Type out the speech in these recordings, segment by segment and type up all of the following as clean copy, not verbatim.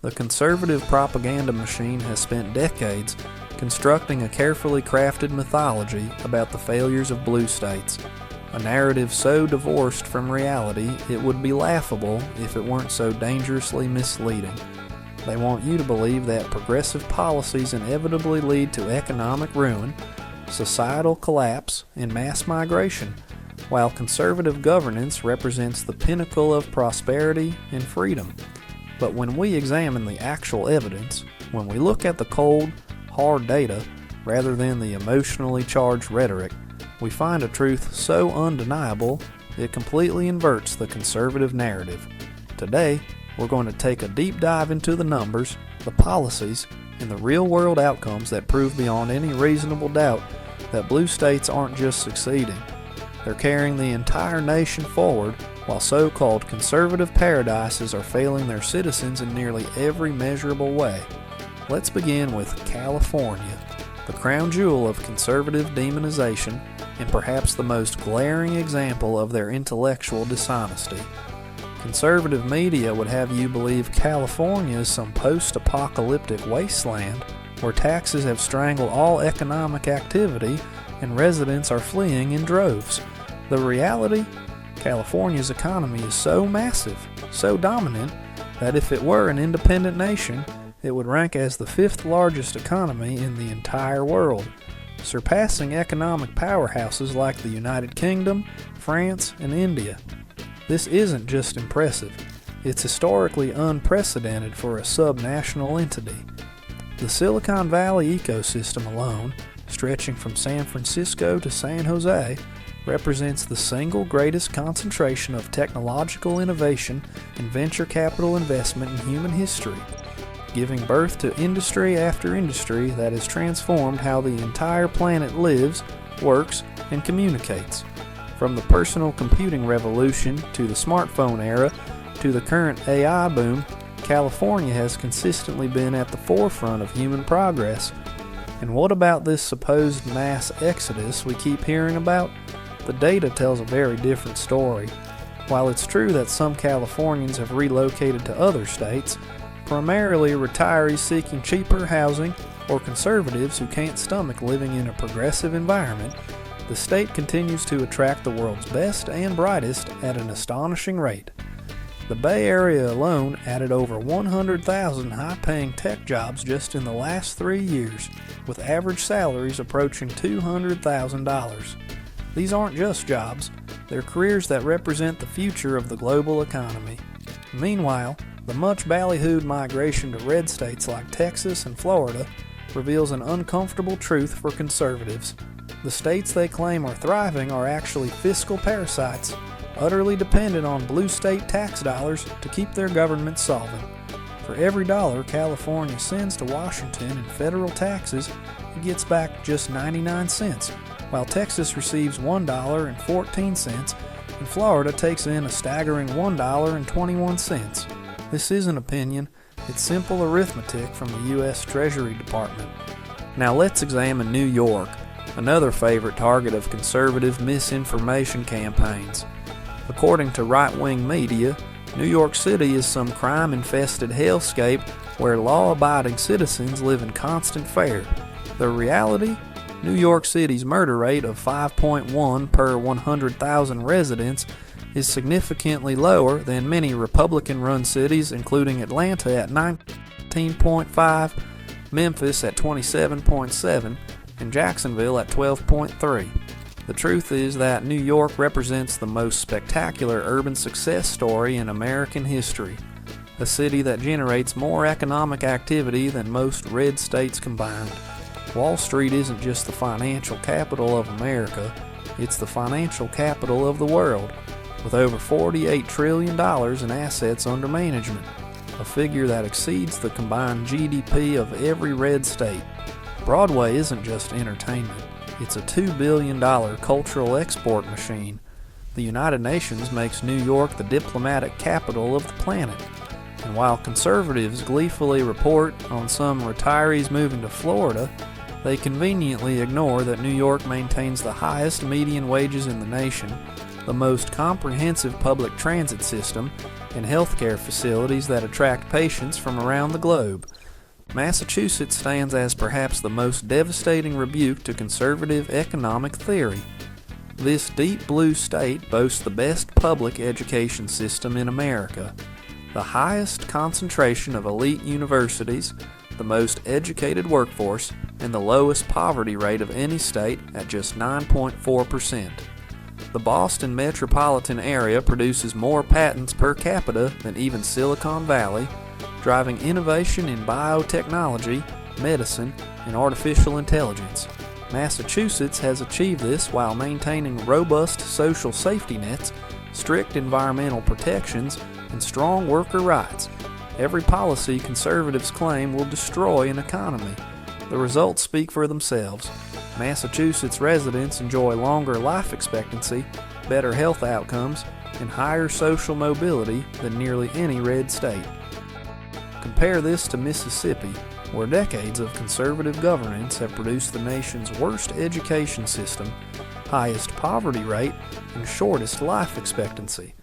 The conservative propaganda machine has spent decades constructing a carefully crafted mythology about the failures of blue states, a narrative so divorced from reality it would be laughable if it weren't so dangerously misleading. They want you to believe that progressive policies inevitably lead to economic ruin, societal collapse, and mass migration, while conservative governance represents the pinnacle of prosperity and freedom. But when we examine the actual evidence, when we look at the cold, hard data rather than the emotionally charged rhetoric, we find a truth so undeniable it completely inverts the conservative narrative. Today, we're going to take a deep dive into the numbers, the policies, and the real-world outcomes that prove beyond any reasonable doubt that blue states aren't just succeeding. They're carrying the entire nation forward, while so-called conservative paradises are failing their citizens in nearly every measurable way. Let's begin with California, the crown jewel of conservative demonization and perhaps the most glaring example of their intellectual dishonesty. Conservative media would have you believe California is some post-apocalyptic wasteland where taxes have strangled all economic activity and residents are fleeing in droves. The reality? California's economy is so massive, so dominant, that if it were an independent nation, it would rank as the 5th largest economy in the entire world, surpassing economic powerhouses like the United Kingdom, France, and India. This isn't just impressive, it's historically unprecedented for a subnational entity. The Silicon Valley ecosystem alone, stretching from San Francisco to San Jose, represents the single greatest concentration of technological innovation and venture capital investment in human history, giving birth to industry after industry that has transformed how the entire planet lives, works, and communicates. From the personal computing revolution to the smartphone era to the current AI boom, California has consistently been at the forefront of human progress. And what about this supposed mass exodus we keep hearing about? The data tells a very different story. While it's true that some Californians have relocated to other states, primarily retirees seeking cheaper housing or conservatives who can't stomach living in a progressive environment, the state continues to attract the world's best and brightest at an astonishing rate. The Bay Area alone added over 100,000 high-paying tech jobs just in the last 3 years, with average salaries approaching $200,000. These aren't just jobs, they're careers that represent the future of the global economy. Meanwhile, the much ballyhooed migration to red states like Texas and Florida reveals an uncomfortable truth for conservatives. The states they claim are thriving are actually fiscal parasites, utterly dependent on blue state tax dollars to keep their government solvent. For every dollar California sends to Washington in federal taxes, it gets back just 99 cents, while Texas receives $1.14 and Florida takes in a staggering $1.21. This isn't opinion, it's simple arithmetic from the U.S. Treasury Department. Now let's examine New York, another favorite target of conservative misinformation campaigns. According to right-wing media, New York City is some crime-infested hellscape where law-abiding citizens live in constant fear. The reality? New York City's murder rate of 5.1 per 100,000 residents is significantly lower than many Republican-run cities, including Atlanta at 19.5, Memphis at 27.7, and Jacksonville at 12.3. The truth is that New York represents the most spectacular urban success story in American history, a city that generates more economic activity than most red states combined. Wall Street isn't just the financial capital of America, it's the financial capital of the world, with over $48 trillion in assets under management, a figure that exceeds the combined GDP of every red state. Broadway isn't just entertainment, it's a $2 billion cultural export machine. The United Nations makes New York the diplomatic capital of the planet. And while conservatives gleefully report on some retirees moving to Florida, they conveniently ignore that New York maintains the highest median wages in the nation, the most comprehensive public transit system, and healthcare facilities that attract patients from around the globe. Massachusetts stands as perhaps the most devastating rebuke to conservative economic theory. This deep blue state boasts the best public education system in America, the highest concentration of elite universities, the most educated workforce, and the lowest poverty rate of any state at just 9.4%. The Boston metropolitan area produces more patents per capita than even Silicon Valley, driving innovation in biotechnology, medicine, and artificial intelligence. Massachusetts has achieved this while maintaining robust social safety nets, strict environmental protections, and strong worker rights. Every policy conservatives claim will destroy an economy. The results speak for themselves. Massachusetts residents enjoy longer life expectancy, better health outcomes, and higher social mobility than nearly any red state. Compare this to Mississippi, where decades of conservative governance have produced the nation's worst education system, highest poverty rate, and shortest life expectancy.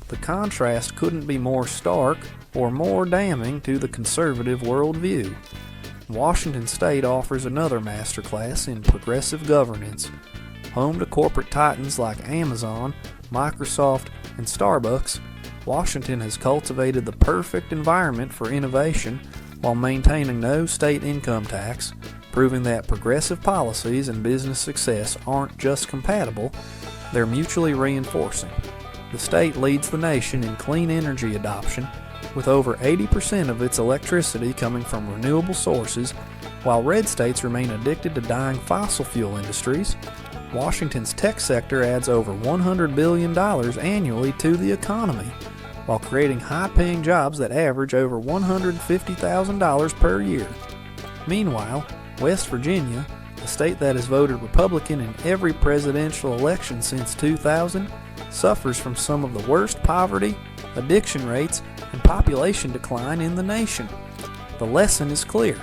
The contrast couldn't be more stark or more damning to the conservative worldview. Washington State offers another masterclass in progressive governance. Home to corporate titans like Amazon, Microsoft, and Starbucks, Washington has cultivated the perfect environment for innovation while maintaining no state income tax, proving that progressive policies and business success aren't just compatible, they're mutually reinforcing. The state leads the nation in clean energy adoption, with over 80% of its electricity coming from renewable sources, while red states remain addicted to dying fossil fuel industries. Washington's tech sector adds over $100 billion annually to the economy, while creating high-paying jobs that average over $150,000 per year. Meanwhile, West Virginia, a state that has voted Republican in every presidential election since 2000, suffers from some of the worst poverty, addiction rates, and population decline in the nation. The lesson is clear.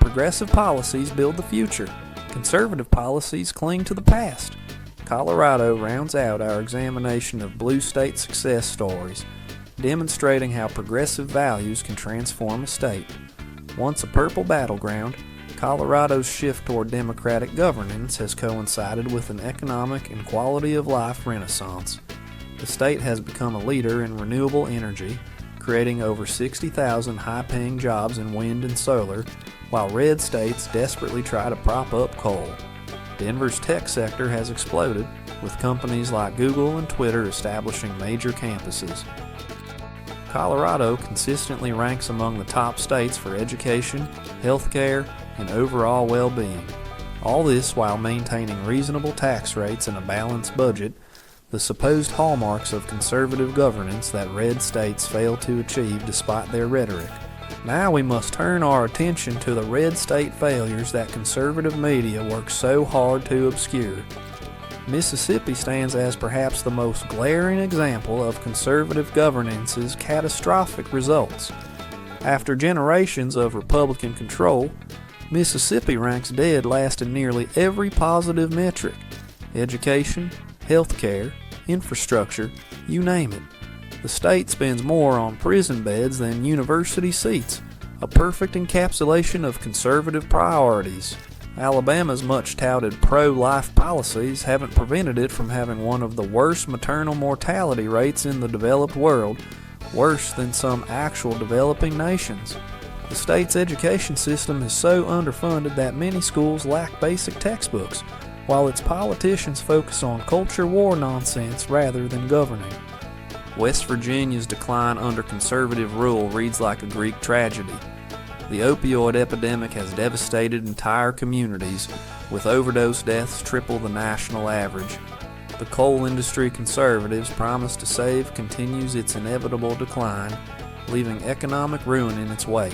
Progressive policies build the future. Conservative policies cling to the past. Colorado rounds out our examination of blue state success stories, demonstrating how progressive values can transform a state. Once a purple battleground, Colorado's shift toward democratic governance has coincided with an economic and quality of life renaissance. The state has become a leader in renewable energy, creating over 60,000 high-paying jobs in wind and solar, while red states desperately try to prop up coal. Denver's tech sector has exploded, with companies like Google and Twitter establishing major campuses. Colorado consistently ranks among the top states for education, healthcare, and overall well-being. All this while maintaining reasonable tax rates and a balanced budget, the supposed hallmarks of conservative governance that red states fail to achieve despite their rhetoric. Now we must turn our attention to the red state failures that conservative media work so hard to obscure. Mississippi stands as perhaps the most glaring example of conservative governance's catastrophic results. After generations of Republican control, Mississippi ranks dead last in nearly every positive metric: education, healthcare, infrastructure, you name it. The state spends more on prison beds than university seats, a perfect encapsulation of conservative priorities. Alabama's much-touted pro-life policies haven't prevented it from having one of the worst maternal mortality rates in the developed world, worse than some actual developing nations. The state's education system is so underfunded that many schools lack basic textbooks, while its politicians focus on culture war nonsense rather than governing. West Virginia's decline under conservative rule reads like a Greek tragedy. The opioid epidemic has devastated entire communities, with overdose deaths triple the national average. The coal industry conservatives promise to save continues its inevitable decline, leaving economic ruin in its wake.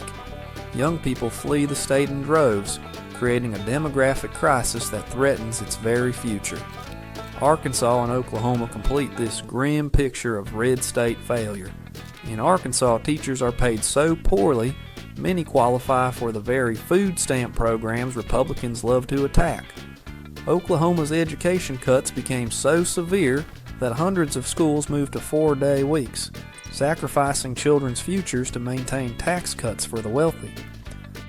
Young people flee the state in droves, creating a demographic crisis that threatens its very future. Arkansas and Oklahoma complete this grim picture of red state failure. In Arkansas, teachers are paid so poorly, many qualify for the very food stamp programs Republicans love to attack. Oklahoma's education cuts became so severe that hundreds of schools moved to 4-day weeks. sacrificing children's futures to maintain tax cuts for the wealthy.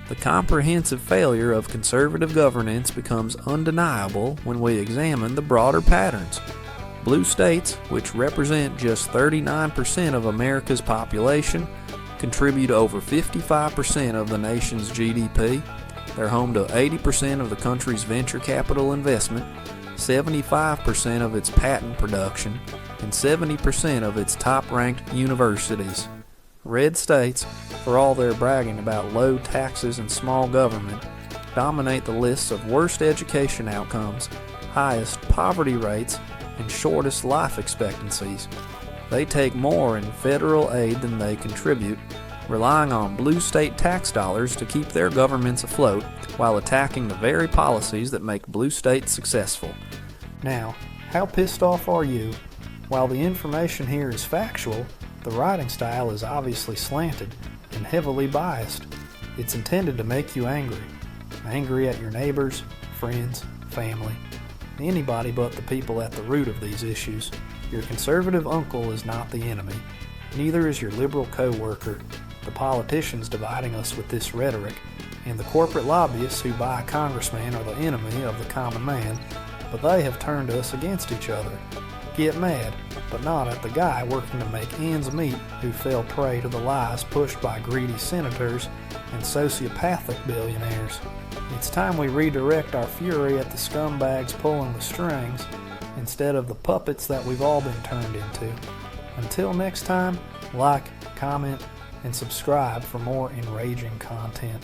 The comprehensive failure of conservative governance becomes undeniable when we examine the broader patterns. Blue states, which represent just 39% of America's population, contribute over 55% of the nation's GDP. They're home to 80% of the country's venture capital investment, 75% of its patent production, and 70% of its top-ranked universities. Red states, for all their bragging about low taxes and small government, dominate the lists of worst education outcomes, highest poverty rates, and shortest life expectancies. They take more in federal aid than they contribute, relying on blue state tax dollars to keep their governments afloat while attacking the very policies that make blue states successful. Now, how pissed off are you? While the information here is factual, the writing style is obviously slanted and heavily biased. It's intended to make you angry. Angry at your neighbors, friends, family, anybody but the people at the root of these issues. Your conservative uncle is not the enemy. Neither is your liberal co-worker. The politicians dividing us with this rhetoric and the corporate lobbyists who buy a congressman are the enemy of the common man, but they have turned us against each other. Get mad, but not at the guy working to make ends meet who fell prey to the lies pushed by greedy senators and sociopathic billionaires. It's time we redirect our fury at the scumbags pulling the strings instead of the puppets that we've all been turned into. Until next time, like, comment, and subscribe for more enraging content.